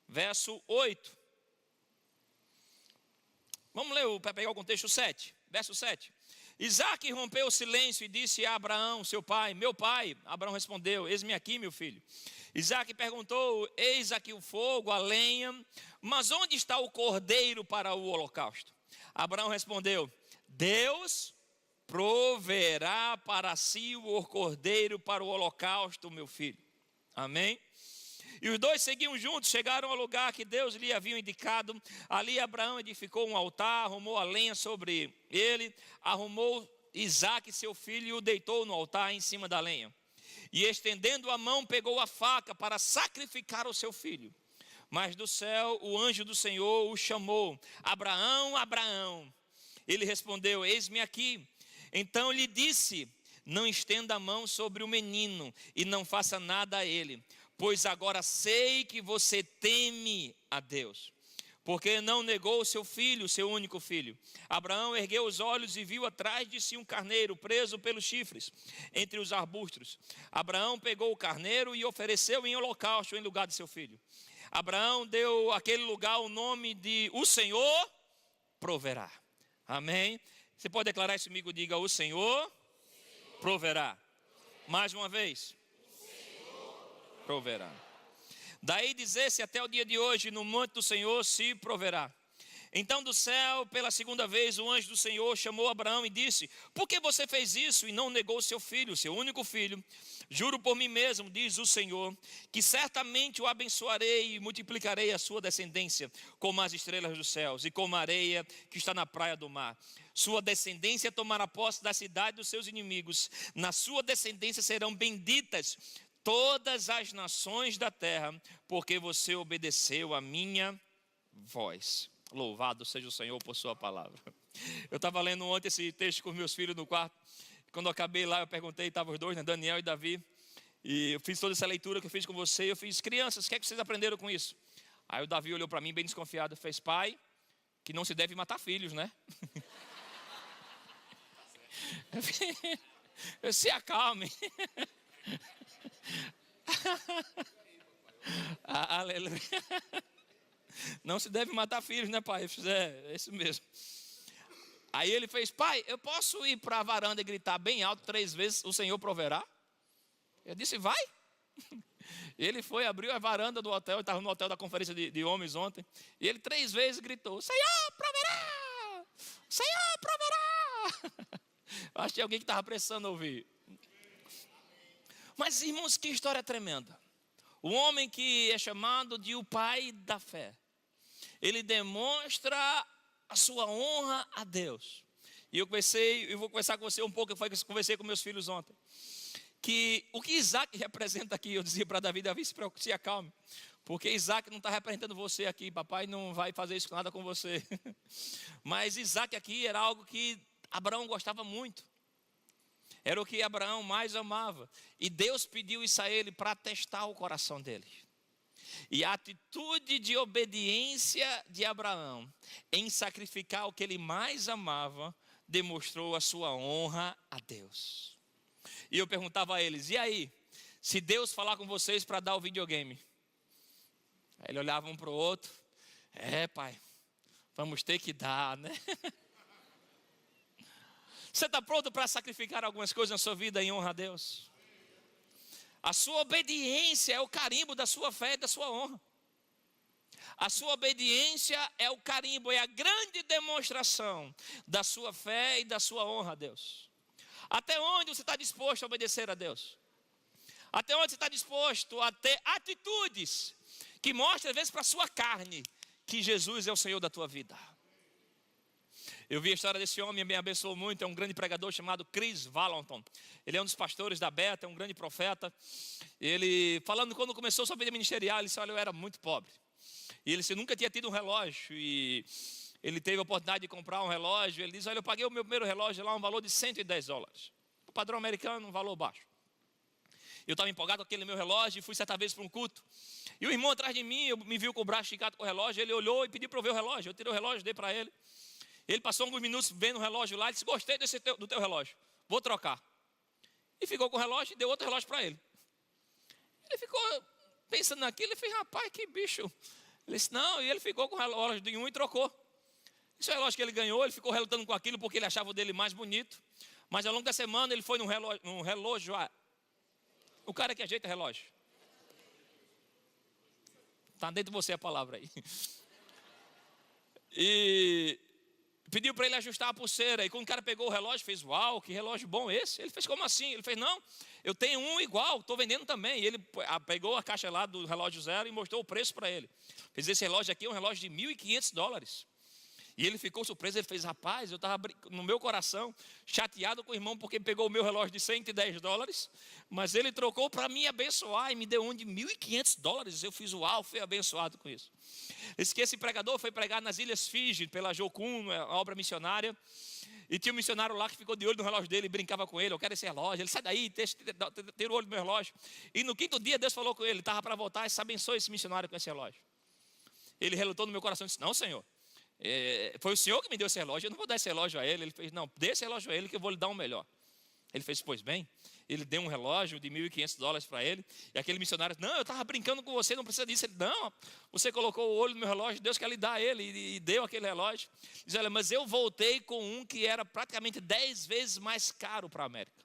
Verso 8. Vamos ler para pegar o contexto 7. Verso 7. Isaque rompeu o silêncio e disse a Abraão, seu pai: meu pai. Abraão respondeu: eis-me aqui, meu filho. Isaque perguntou: eis aqui o fogo, a lenha, mas onde está o cordeiro para o holocausto? Abraão respondeu: Deus proverá para si o cordeiro para o holocausto, meu filho. Amém? E os dois seguiam juntos, chegaram ao lugar que Deus lhe havia indicado. Ali Abraão edificou um altar, arrumou a lenha sobre ele, arrumou Isaque, seu filho, e o deitou no altar em cima da lenha. E estendendo a mão, pegou a faca para sacrificar o seu filho. Mas do céu o anjo do Senhor o chamou: Abraão, Abraão. Ele respondeu: eis-me aqui. Então lhe disse: não estenda a mão sobre o menino e não faça nada a ele, pois agora sei que você teme a Deus, porque não negou o seu filho, seu único filho. Abraão ergueu os olhos e viu atrás de si um carneiro preso pelos chifres entre os arbustos. Abraão pegou o carneiro e ofereceu em holocausto em lugar de seu filho. Abraão deu àquele lugar o nome de O Senhor Proverá. Amém? Você pode declarar isso comigo? Diga: o Senhor proverá. Mais uma vez: proverá. Daí dizer-se até o dia de hoje: no monte do Senhor se proverá. Então do céu, pela segunda vez, o anjo do Senhor chamou Abraão e disse: por que você fez isso e não negou seu filho, seu único filho? Juro por mim mesmo, diz o Senhor, que certamente o abençoarei e multiplicarei a sua descendência como as estrelas dos céus e como a areia que está na praia do mar. Sua descendência tomará posse da cidade dos seus inimigos. Na sua descendência serão benditas todas as nações da terra, porque você obedeceu a minha voz. Louvado seja o Senhor por sua palavra. Eu estava lendo ontem esse texto com os meus filhos no quarto. Quando eu acabei lá, eu perguntei, estavam os dois, né, Daniel e Davi. E eu fiz toda essa leitura que eu fiz com você. Eu fiz: crianças, o que é que vocês aprenderam com isso? Aí o Davi olhou para mim bem desconfiado e fez: pai, que não se deve matar filhos, né? Se acalme. Aleluia. Não se deve matar filhos, né, pai? É isso mesmo. Aí ele fez: pai, eu posso ir para a varanda e gritar bem alto 3 vezes: o Senhor proverá? Eu disse: vai. Ele foi, abriu a varanda do hotel. Eu estava no hotel da conferência de homens ontem. E ele 3 vezes gritou: Senhor proverá! Senhor proverá! Acho que tinha alguém que estava precisando ouvir. Mas, irmãos, que história tremenda. O homem que é chamado de o pai da fé, ele demonstra a sua honra a Deus. E eu vou conversar com você um pouco. Eu conversei com meus filhos ontem, que o que Isaque representa aqui, eu dizia para Davi: Davi, se acalme, porque Isaque não está representando você aqui, papai não vai fazer isso nada com você. Mas Isaque aqui era algo que Abraão gostava muito, era o que Abraão mais amava, e Deus pediu isso a ele para testar o coração dele. E a atitude de obediência de Abraão em sacrificar o que ele mais amava demonstrou a sua honra a Deus. E eu perguntava a eles: e aí, se Deus falar com vocês para dar o videogame? Aí ele olhava um para o outro: pai, vamos ter que dar, né? Você está pronto para sacrificar algumas coisas na sua vida em honra a Deus? A sua obediência é o carimbo da sua fé e da sua honra. A sua obediência é o carimbo, é a grande demonstração da sua fé e da sua honra a Deus. Até onde você está disposto a obedecer a Deus? Até onde você está disposto a ter atitudes que mostram, às vezes, para a sua carne, que Jesus é o Senhor da tua vida? Eu vi a história desse homem, me abençoou muito. É um grande pregador chamado Chris Vallotton. Ele é um dos pastores da Beta, é um grande profeta. Ele, falando quando começou sua vida ministerial, ele disse: olha, eu era muito pobre. E ele nunca tinha tido um relógio. E ele teve a oportunidade de comprar um relógio. Ele diz: olha, eu paguei o meu primeiro relógio lá, um valor de $110. O padrão americano, um valor baixo. Eu estava empolgado com aquele meu relógio e fui certa vez para um culto. E o irmão atrás de mim, me viu com o braço esticado com o relógio. Ele olhou e pediu para eu ver o relógio. Eu tirei o relógio, dei para ele. Ele passou alguns minutos vendo o relógio lá e disse: gostei do teu relógio, vou trocar. E ficou com o relógio e deu outro relógio para ele. Ele ficou pensando naquilo e fez: rapaz, que bicho. Ele disse: não, e ele ficou com o relógio de um e trocou. Esse é o relógio que ele ganhou, ele ficou relutando com aquilo porque ele achava o dele mais bonito. Mas ao longo da semana ele foi num relógio. O cara que ajeita relógio. Está dentro de você a palavra aí. E pediu para ele ajustar a pulseira. E quando o cara pegou o relógio, fez: uau, que relógio bom esse. Ele fez: como assim? Ele fez: não, eu tenho um igual, estou vendendo também. E ele pegou a caixa lá do relógio zero e mostrou o preço para ele. Fez: esse relógio aqui é um relógio de $1.500. E ele ficou surpreso. Ele fez: rapaz, eu estava no meu coração chateado com o irmão porque pegou o meu relógio de $110, mas ele trocou para me abençoar e me deu um de $1.500. Eu fiz: uau, fui abençoado com isso. Esse pregador foi pregar nas Ilhas Fiji pela Jocum, uma obra missionária. E tinha um missionário lá que ficou de olho no relógio dele e brincava com ele: eu quero esse relógio. Ele: sai daí, tira o olho do meu relógio. E no quinto dia Deus falou com ele, estava para voltar: e abençoe esse missionário com esse relógio. Ele relutou no meu coração e disse: não, Senhor, foi o Senhor que me deu esse relógio, eu não vou dar esse relógio a ele. Ele fez: não, dê esse relógio a ele que eu vou lhe dar um melhor. Ele fez: pois bem. Ele deu um relógio de $1.500 para ele. E aquele missionário: não, eu estava brincando com você, não precisa disso. Ele: não, você colocou o olho no meu relógio, Deus quer lhe dar ele. E deu aquele relógio. Ele diz: olha, mas eu voltei com um que era praticamente 10 vezes mais caro para a América.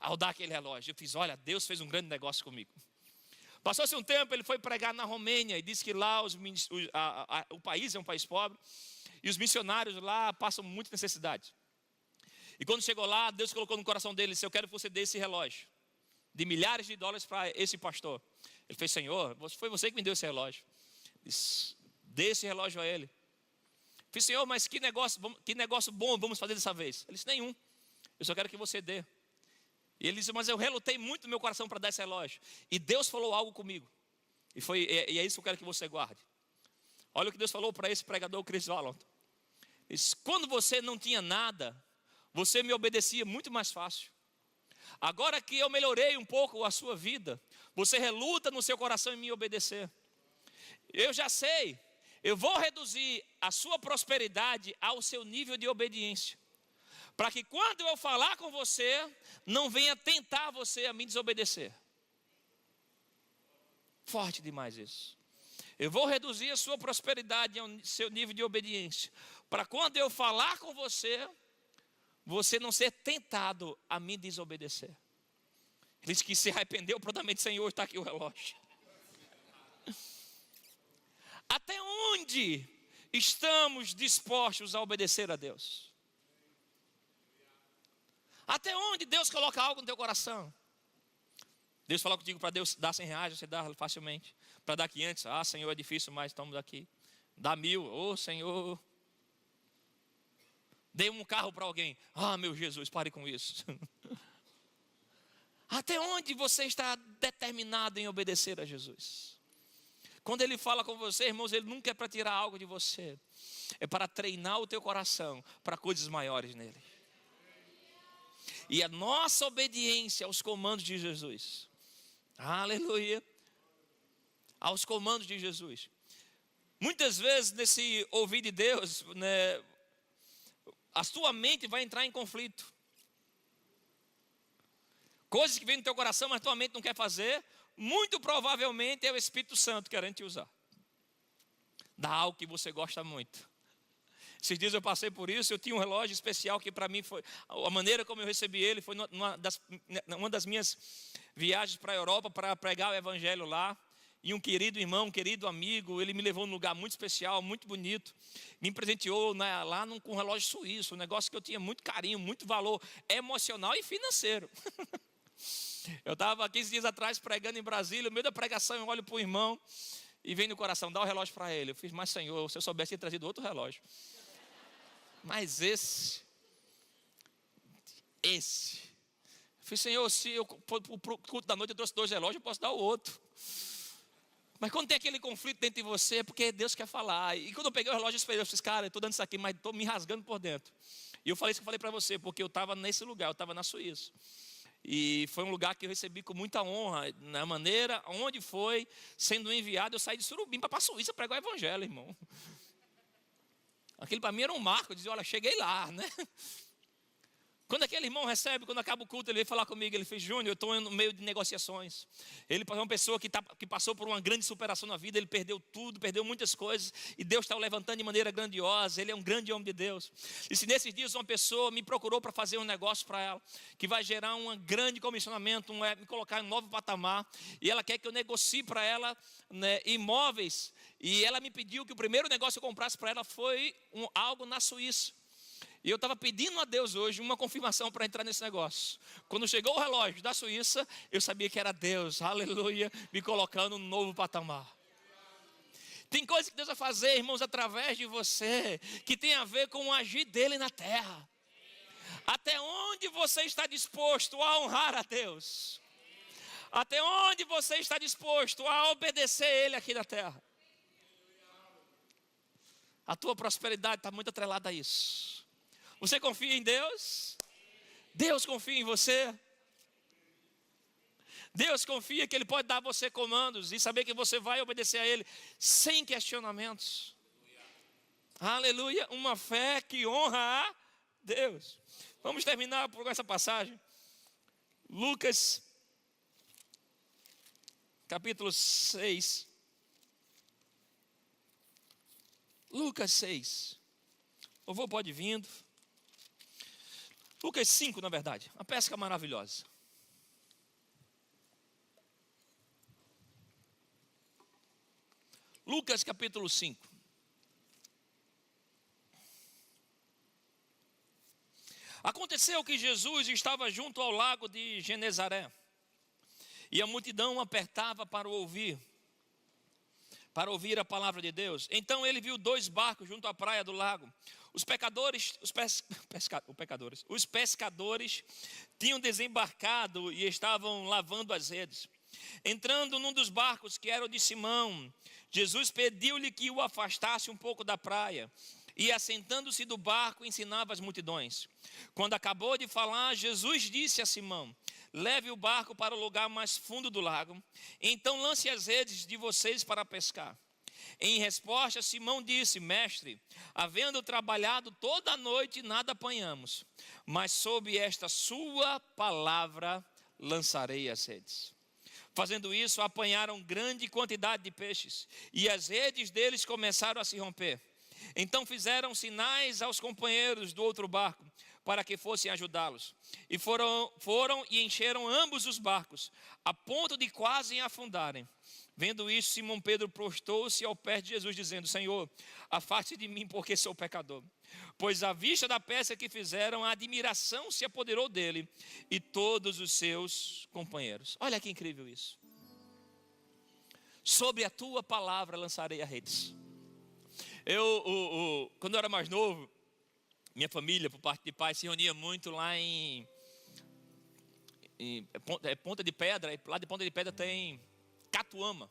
Ao dar aquele relógio, eu fiz: olha, Deus fez um grande negócio comigo. Passou-se um tempo, ele foi pregar na Romênia e disse que lá o país é um país pobre e os missionários lá passam muita necessidade. E quando chegou lá, Deus colocou no coração dele: se eu quero que você dê esse relógio de milhares de dólares para esse pastor. Ele fez: Senhor, foi você que me deu esse relógio. Disse: dê esse relógio a ele. Eu fiz: Senhor, mas que negócio bom vamos fazer dessa vez? Ele disse: nenhum, eu só quero que você dê. E ele disse: mas eu relutei muito no meu coração para dar esse relógio. E Deus falou algo comigo. E é isso que eu quero que você guarde. Olha o que Deus falou para esse pregador Chris Vallotton. Ele disse: quando você não tinha nada, você me obedecia muito mais fácil. Agora que eu melhorei um pouco a sua vida, você reluta no seu coração em me obedecer. Eu já sei, eu vou reduzir a sua prosperidade ao seu nível de obediência, para que quando eu falar com você, não venha tentar você a me desobedecer. Forte demais isso. Eu vou reduzir a sua prosperidade ao seu nível de obediência, para quando eu falar com você, você não ser tentado a me desobedecer. Ele disse que se arrependeu prontamente: Senhor, está aqui o relógio. Até onde estamos dispostos a obedecer a Deus? Até onde Deus coloca algo no teu coração? Deus fala contigo para Deus dar R$100, você dá facilmente. Para dar 500, Senhor, é difícil, mas estamos aqui. Dá 1.000, Senhor. Dei um carro para alguém, meu Jesus, pare com isso. Até onde você está determinado em obedecer a Jesus? Quando Ele fala com você, irmãos, Ele nunca é para tirar algo de você. É para treinar o teu coração para coisas maiores nele. E a nossa obediência aos comandos de Jesus, aleluia, aos comandos de Jesus. Muitas vezes, nesse ouvir de Deus, né, a sua mente vai entrar em conflito. Coisas que vêm no teu coração, mas tua mente não quer fazer, muito provavelmente é o Espírito Santo querendo te usar. Dá algo que você gosta muito. Esses dias eu passei por isso, eu tinha um relógio especial que para mim foi, a maneira como eu recebi ele foi uma das minhas viagens para a Europa para pregar o evangelho lá. E um querido irmão, um querido amigo, ele me levou num lugar muito especial, muito bonito. Me presenteou lá com um relógio suíço, um negócio que eu tinha muito carinho, muito valor emocional e financeiro. Eu estava 15 dias atrás pregando em Brasília, no meio da pregação eu olho para o irmão e vem no coração, dá o relógio para ele. Eu fiz, mas Senhor, se eu soubesse, tinha trazido outro relógio. Mas esse. Eu fiz, Senhor, se eu para o culto da noite eu trouxe 2 relógios, eu posso dar o outro. Mas quando tem aquele conflito dentro de você, é porque Deus quer falar. E quando eu peguei o relógio, eu fiz, cara, eu estou dando isso aqui, mas estou me rasgando por dentro. E eu falei isso que eu falei para você, porque eu estava nesse lugar, eu estava na Suíça. E foi um lugar que eu recebi com muita honra, na maneira, onde foi, sendo enviado, eu saí de Surubim para a Suíça pregar o evangelho, irmão. Aquilo para mim era um marco, eu dizia, olha, cheguei lá, né? Quando aquele irmão recebe, quando acaba o culto, ele veio falar comigo, ele fez, Júnior, eu estou no meio de negociações. Ele é uma pessoa que passou por uma grande superação na vida, ele perdeu tudo, perdeu muitas coisas, e Deus está o levantando de maneira grandiosa, ele é um grande homem de Deus. E se nesses dias uma pessoa me procurou para fazer um negócio para ela, que vai gerar um grande comissionamento, me colocar em um novo patamar, e ela quer que eu negocie para ela, né, imóveis, e ela me pediu que o primeiro negócio que eu comprasse para ela foi algo na Suíça. E eu estava pedindo a Deus hoje uma confirmação para entrar nesse negócio. Quando chegou o relógio da Suíça, eu sabia que era Deus, aleluia, me colocando num novo patamar. Tem coisas que Deus vai fazer, irmãos, através de você, que tem a ver com o agir dele na terra. Até onde você está disposto a honrar a Deus? Até onde você está disposto a obedecer Ele aqui na terra? A tua prosperidade está muito atrelada a isso. Você confia em Deus? Deus confia em você? Deus confia que Ele pode dar a você comandos e saber que você vai obedecer a Ele sem questionamentos. Aleluia, uma fé que honra a Deus. Vamos terminar por essa passagem. Lucas, capítulo 6. Lucas 6. O vô pode ir vindo. Lucas 5, na verdade. Uma pesca maravilhosa. Lucas capítulo 5. Aconteceu que Jesus estava junto ao lago de Genezaré. E a multidão apertava para ouvir a palavra de Deus. Então ele viu 2 barcos junto à praia do lago. Os pescadores tinham desembarcado e estavam lavando as redes. Entrando num dos barcos, que era o de Simão, Jesus pediu-lhe que o afastasse um pouco da praia. E assentando-se do barco, ensinava as multidões. Quando acabou de falar, Jesus disse a Simão: leve o barco para o lugar mais fundo do lago, então lance as redes de vocês para pescar. Em resposta, Simão disse: mestre, havendo trabalhado toda a noite, nada apanhamos, mas sob esta sua palavra lançarei as redes. Fazendo isso, apanharam grande quantidade de peixes, e as redes deles começaram a se romper. Então fizeram sinais aos companheiros do outro barco, para que fossem ajudá-los. E foram e encheram ambos os barcos, a ponto de quase afundarem. Vendo isso, Simão Pedro prostou-se ao pé de Jesus, dizendo: Senhor, afaste de mim, porque sou pecador. Pois à vista da pesca que fizeram, a admiração se apoderou dele e todos os seus companheiros. Olha que incrível isso. Sobre a tua palavra lançarei as redes. Quando eu era mais novo, minha família, por parte de pai, se reunia muito lá em Ponta de Pedra. E lá de Ponta de Pedra tem Catuama,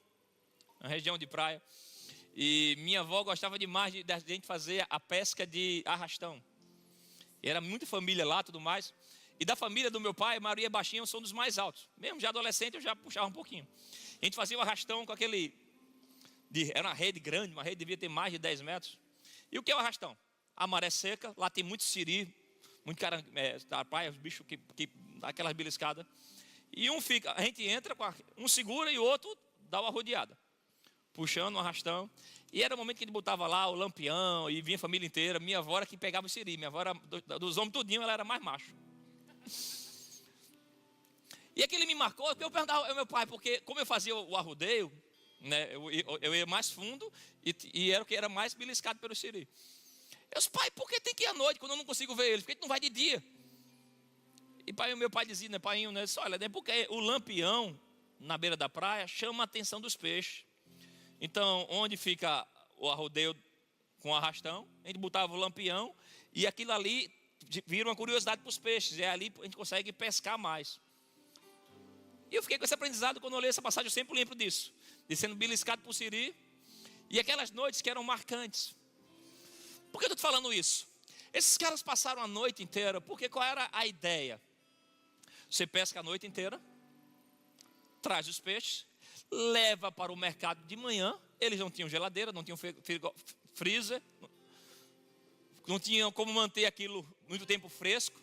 uma região de praia. E minha avó gostava demais de a gente fazer a pesca de arrastão. E era muita família lá, tudo mais. E da família do meu pai, Maria e Baixinho são dos mais altos. Mesmo já adolescente eu já puxava um pouquinho. A gente fazia o arrastão com aquele Era uma rede grande, uma rede devia ter mais de 10 metros. E o que é o arrastão? A maré seca, lá tem muito siri, muito cara da praia, os bichos que dá aquelas beliscadas. E a gente entra, um segura e o outro dá uma rodeada, puxando um arrastão. E era o momento que ele botava lá o lampião e vinha a família inteira. Minha avó era que pegava o siri, minha avó era dos homens tudinho, ela era mais macho. E aquilo me marcou, porque eu perguntava ao meu pai, porque como eu fazia o arrodeio, né, eu ia mais fundo e era o que era mais beliscado pelo siri. Eu disse, pai, por que tem que ir à noite quando eu não consigo ver eles? Por que não vai de dia? E meu pai dizia, né, paiinho, né, disse, olha, porque o lampião na beira da praia chama a atenção dos peixes. Então, onde fica o arrodeio com o arrastão, a gente botava o lampião e aquilo ali vira uma curiosidade para os peixes. E ali a gente consegue pescar mais. E eu fiquei com esse aprendizado quando eu leio essa passagem, eu sempre lembro disso. De sendo beliscado por siri. E aquelas noites que eram marcantes. Por que eu estou falando isso? Esses caras passaram a noite inteira, porque qual era a ideia? Você pesca a noite inteira, traz os peixes, leva para o mercado de manhã. Eles não tinham geladeira, não tinham freezer, não tinham como manter aquilo muito tempo fresco.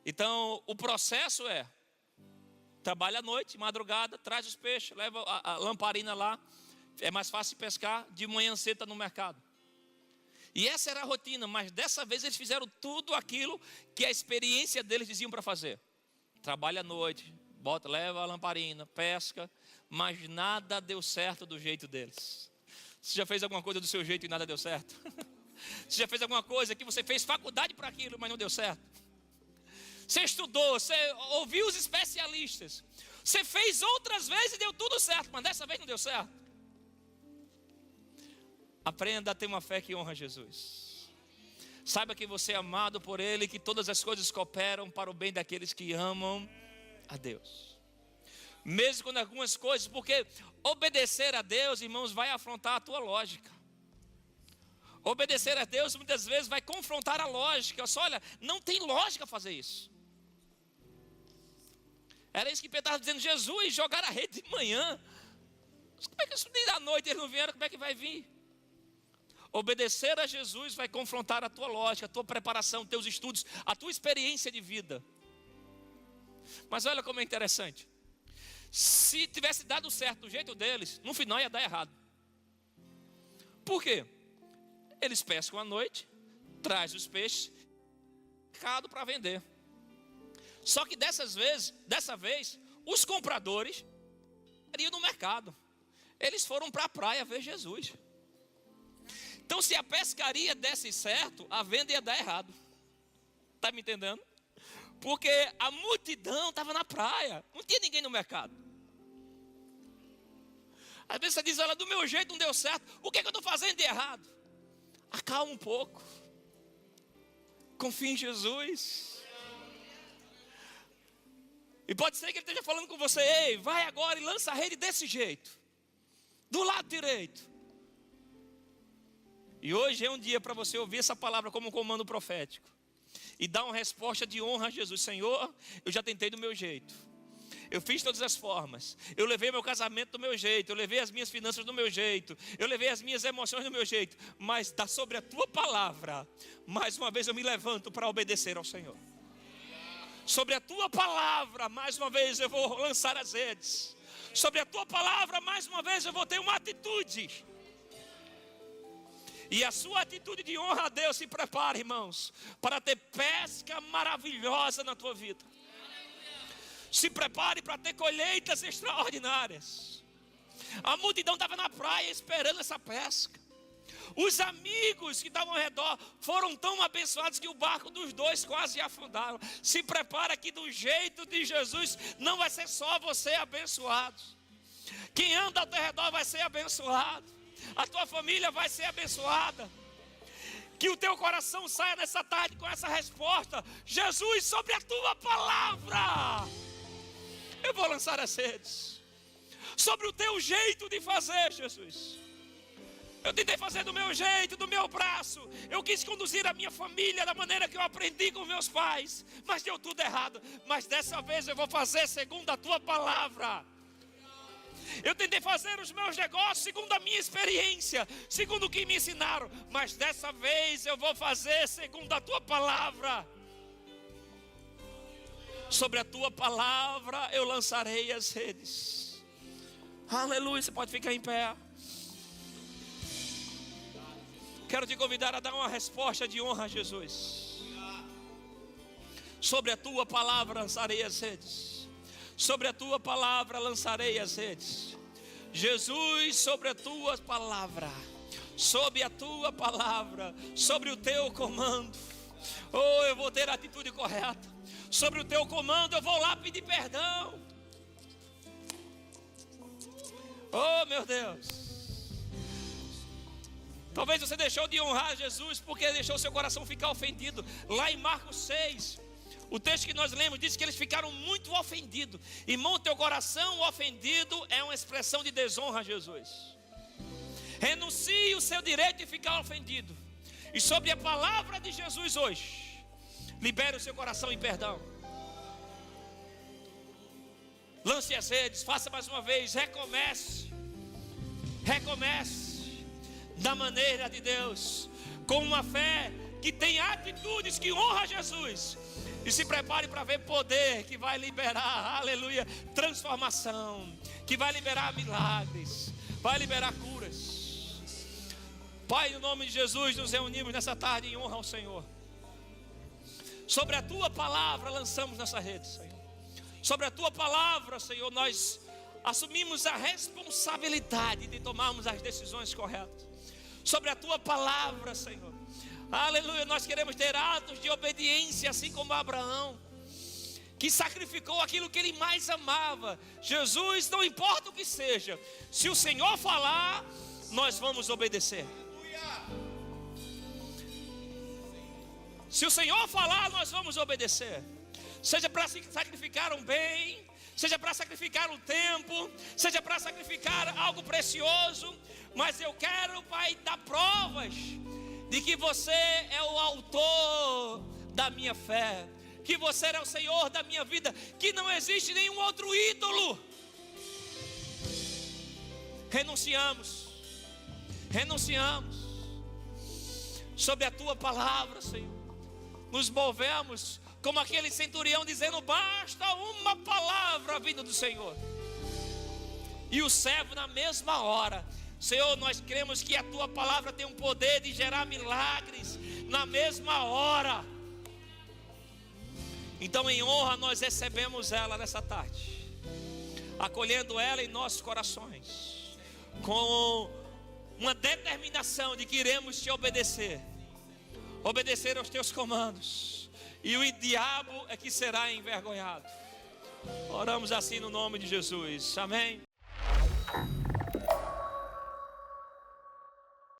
Então o processo é: trabalha à noite, madrugada, traz os peixes, leva a lamparina lá. É mais fácil pescar, de manhã cedo está no mercado. E essa era a rotina, mas dessa vez eles fizeram tudo aquilo que a experiência deles diziam para fazer. Trabalha à noite, leva a lamparina, pesca, mas nada deu certo do jeito deles. Você já fez alguma coisa do seu jeito e nada deu certo? Você já fez alguma coisa que você fez faculdade para aquilo, mas não deu certo? Você estudou, você ouviu os especialistas, você fez outras vezes e deu tudo certo, mas dessa vez não deu certo? Aprenda a ter uma fé que honra Jesus. Saiba que você é amado por Ele, que todas as coisas cooperam para o bem daqueles que amam a Deus. Mesmo quando algumas coisas, porque obedecer a Deus, irmãos, vai afrontar a tua lógica. Obedecer a Deus muitas vezes vai confrontar a lógica. Olha, não tem lógica fazer isso. Era isso que Pedro estava dizendo, Jesus, jogar a rede de manhã. Mas como é que isso nem da noite eles não vieram, como é que vai vir? Obedecer a Jesus vai confrontar a tua lógica, a tua preparação, teus estudos, a tua experiência de vida. Mas olha como é interessante. Se tivesse dado certo do jeito deles, no final ia dar errado. Por quê? Eles pescam à noite, trazem os peixes, mercado para vender. Só que dessa vez, os compradores iriam no mercado. Eles foram para a praia ver Jesus. Então, se a pescaria desse certo, a venda ia dar errado. Está me entendendo? Porque a multidão estava na praia, não tinha ninguém no mercado. Às vezes você diz, olha, do meu jeito não deu certo, o que é que eu estou fazendo de errado? Acalma um pouco. Confie em Jesus. E pode ser que ele esteja falando com você, ei, vai agora e lança a rede desse jeito, do lado direito. E hoje é um dia para você ouvir essa palavra como um comando profético e dar uma resposta de honra a Jesus. Senhor, eu já tentei do meu jeito, eu fiz todas as formas, eu levei meu casamento do meu jeito, eu levei as minhas finanças do meu jeito, eu levei as minhas emoções do meu jeito, mas está sobre a tua palavra. Mais uma vez eu me levanto para obedecer ao Senhor. Sobre a tua palavra, mais uma vez eu vou lançar as redes. Sobre a tua palavra, mais uma vez eu vou ter uma atitude. E a sua atitude de honra a Deus, se prepare, irmãos, para ter pesca maravilhosa na tua vida. Se prepare para ter colheitas extraordinárias. A multidão estava na praia esperando essa pesca. Os amigos que estavam ao redor foram tão abençoados que o barco dos dois quase afundaram. Se prepara que do jeito de Jesus não vai ser só você abençoado. Quem anda ao teu redor vai ser abençoado. A tua família vai ser abençoada. Que o teu coração saia nessa tarde com essa resposta: Jesus, sobre a tua palavra eu vou lançar as redes. Sobre o teu jeito de fazer, Jesus. Eu tentei fazer do meu jeito, do meu braço. Eu quis conduzir a minha família da maneira que eu aprendi com meus pais, mas deu tudo errado. Mas dessa vez eu vou fazer segundo a tua palavra. Eu tentei fazer os meus negócios segundo a minha experiência, segundo o que me ensinaram, mas dessa vez eu vou fazer segundo a tua palavra. Sobre a tua palavra eu lançarei as redes. Aleluia, você pode ficar em pé. Quero te convidar a dar uma resposta de honra a Jesus. Sobre a tua palavra lançarei as redes. Sobre a tua palavra lançarei as redes. Jesus, sobre a tua palavra, sobre a tua palavra, sobre o teu comando, oh, eu vou ter a atitude correta. Sobre o teu comando eu vou lá pedir perdão. Oh, meu Deus. Talvez você deixou de honrar Jesus porque deixou seu coração ficar ofendido. Lá em Marcos 6, o texto que nós lemos diz que eles ficaram muito ofendidos. Irmão, teu coração ofendido é uma expressão de desonra a Jesus. Renuncie o seu direito de ficar ofendido. E sobre a palavra de Jesus hoje, libere o seu coração em perdão. Lance as redes, faça mais uma vez, recomece. Recomece da maneira de Deus, com uma fé que tem atitudes que honra Jesus. E se prepare para ver poder que vai liberar, aleluia, transformação, que vai liberar milagres, vai liberar curas. Pai, no nome de Jesus, nos reunimos nessa tarde em honra ao Senhor. Sobre a tua palavra lançamos nessa rede, Senhor. Sobre a tua palavra, Senhor, nós assumimos a responsabilidade de tomarmos as decisões corretas. Sobre a tua palavra, Senhor, aleluia, nós queremos ter atos de obediência, assim como Abraão, que sacrificou aquilo que ele mais amava. Jesus, não importa o que seja, se o Senhor falar, nós vamos obedecer. Se o Senhor falar, nós vamos obedecer. Seja para sacrificar um bem, seja para sacrificar um tempo, seja para sacrificar algo precioso. Mas eu quero, Pai, dar provas de que você é o autor da minha fé, que você é o Senhor da minha vida, que não existe nenhum outro ídolo. Renunciamos sobre a tua palavra, Senhor. Nos movemos como aquele centurião dizendo: basta uma palavra vinda do Senhor. E o servo na mesma hora: Senhor, nós cremos que a tua palavra tem um poder de gerar milagres na mesma hora. Então, em honra, nós recebemos ela nessa tarde, acolhendo ela em nossos corações, com uma determinação de que iremos te obedecer aos teus comandos, e o diabo é que será envergonhado. Oramos assim no nome de Jesus, amém.